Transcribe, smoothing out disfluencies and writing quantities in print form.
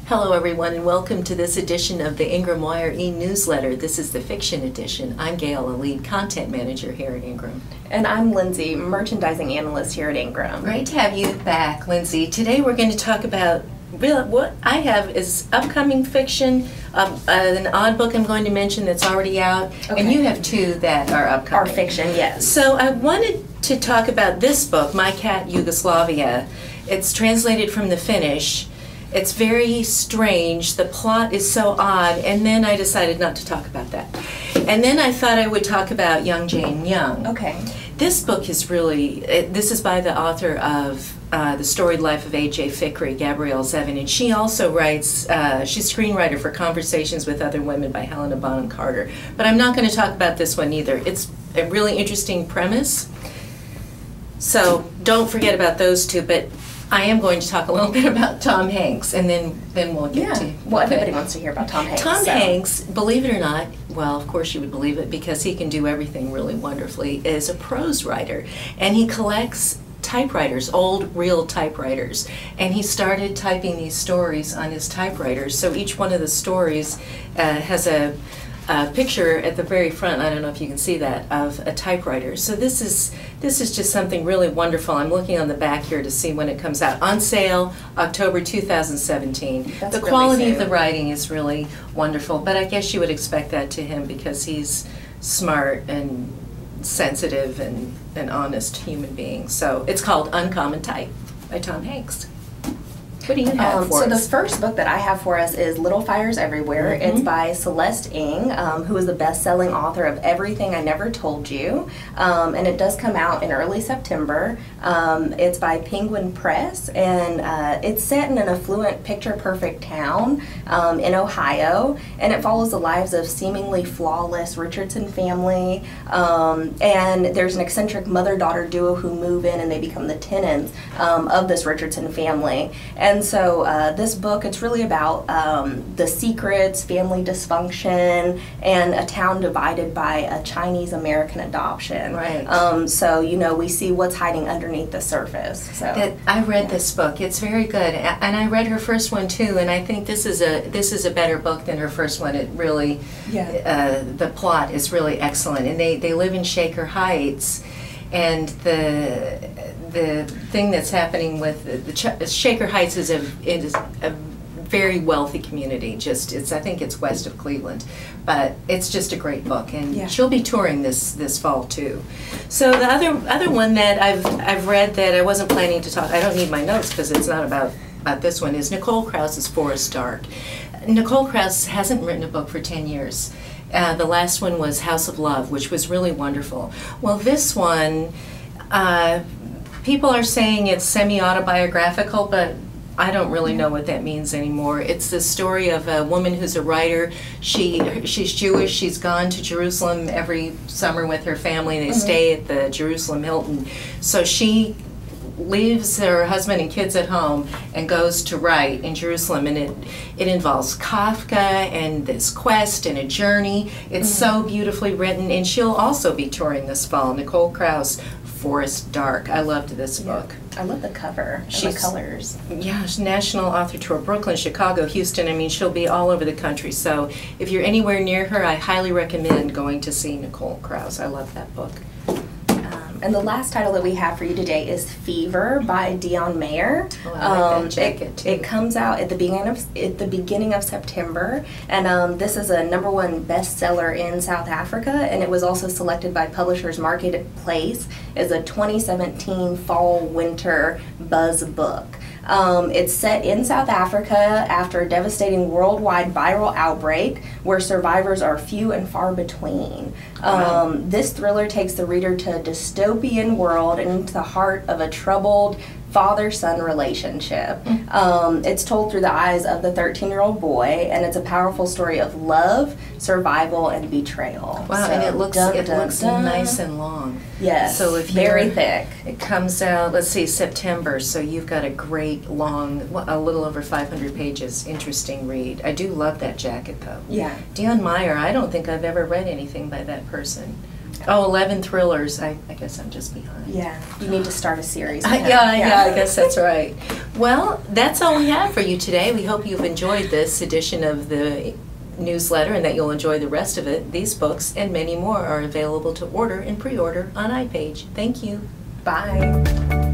Hello everyone and welcome to this edition of the Ingram Wire e-newsletter. This is the fiction edition. I'm Gail, a lead content manager here at Ingram. And I'm Lindsay, merchandising analyst here at Ingram. Great to have you back, Lindsay. Today we're going to talk about what I have is upcoming fiction, an odd book I'm going to mention that's already out, and you have two that are upcoming. Our fiction, yes. So I wanted to talk about this book, My Cat, Yugoslavia. It's translated from the Finnish. It's very strange. The plot is so odd, and then I decided not to talk about that. And then I thought I would talk about Young Jane Young. Okay. This book is really, this is by the author of The Storied Life of A.J. Fikry, Gabrielle Zevin, and she also writes, she's screenwriter for Conversations with Other Women by Helena Bonham Carter. But I'm not going to talk about this one either. It's a really interesting premise, so don't forget about those two. But I am going to talk a little bit about Tom Hanks, and then we'll get to... Well, everybody wants to hear about Tom Hanks. Tom Hanks, believe it or not, well, of course you would believe it because he can do everything really wonderfully, is a prose writer. And he collects typewriters, old, real typewriters. And he started typing these stories on his typewriters. So each one of the stories has a picture at the very front, I don't know if you can see that, of a typewriter. So this is just something really wonderful. I'm looking on the back here to see when it comes out. On sale, October 2017. That's the really quality soon. of the writing is really wonderful, but I guess you would expect that to him because he's smart and sensitive and an honest human being. So it's called Uncommon Type by Tom Hanks. What do you have for us? So us? the first book that I have for us is Little Fires Everywhere. It's by Celeste Ng, who is the best-selling author of Everything I Never Told You, and it does come out in early September. It's by Penguin Press, and it's set in an affluent, picture-perfect town in Ohio, and it follows the lives of seemingly flawless Richardson family, and there's an eccentric mother-daughter duo who move in and they become the tenants of this Richardson family. And so this book, it's really about the secrets, family dysfunction, and a town divided by a Chinese-American adoption. Right. So, you know, we see what's hiding underneath the surface. So I read this book. It's very good, and I read her first one too. And I think this is a better book than her first one. It really, the plot is really excellent, and they live in Shaker Heights, and the thing that's happening with the Shaker Heights is a very wealthy community. I think it's west of Cleveland, but it's just a great book, and she'll be touring this fall too. So the other one that I've read that I wasn't planning to talk. I don't need my notes because it's not about this one. Is Nicole Krauss's Forest Dark. Nicole Krauss hasn't written a book for 10 years. The last one was House of Love, which was really wonderful. Well, this one. People are saying it's semi-autobiographical, but I don't really know what that means anymore. It's the story of a woman who's a writer. She's Jewish. She's gone to Jerusalem every summer with her family. They stay at the Jerusalem Hilton. So she leaves her husband and kids at home and goes to write in Jerusalem, and it involves Kafka and this quest and a journey. It's so beautifully written, and she'll also be touring this fall. Nicole Krauss, Forest Dark. I loved this book. I love the cover and the colors. Yeah, she's National Author Tour, Brooklyn, Chicago, Houston. I mean, she'll be all over the country. So if you're anywhere near her, I highly recommend going to see Nicole Krauss. I love that book. And the last title that we have for you today is Fever by Dion Mayer. Oh, I like that jacket too. It comes out at the beginning of September, and this is a #1 bestseller in South Africa, and it was also selected by Publishers Marketplace as a 2017 fall-winter buzz book. It's set in South Africa after a devastating worldwide viral outbreak where survivors are few and far between. This thriller takes the reader to a dystopian world and into the heart of a troubled father-son relationship. It's told through the eyes of the 13-year-old boy, and it's a powerful story of love, survival, and betrayal. Wow, so, and it looks nice and long. Yes, so if very thick. It comes out, let's see, September, so you've got a great long, a little over 500 pages, interesting read. I do love that jacket though. Yeah. Dion Mayer, I don't think I've ever read anything by that person. Oh, 11 thrillers. I guess I'm just behind. Yeah, you need to start a series. Yeah, I guess that's right. Well, that's all we have for you today. We hope you've enjoyed this edition of the newsletter and that you'll enjoy the rest of it. These books and many more are available to order and pre-order on iPage. Thank you. Bye.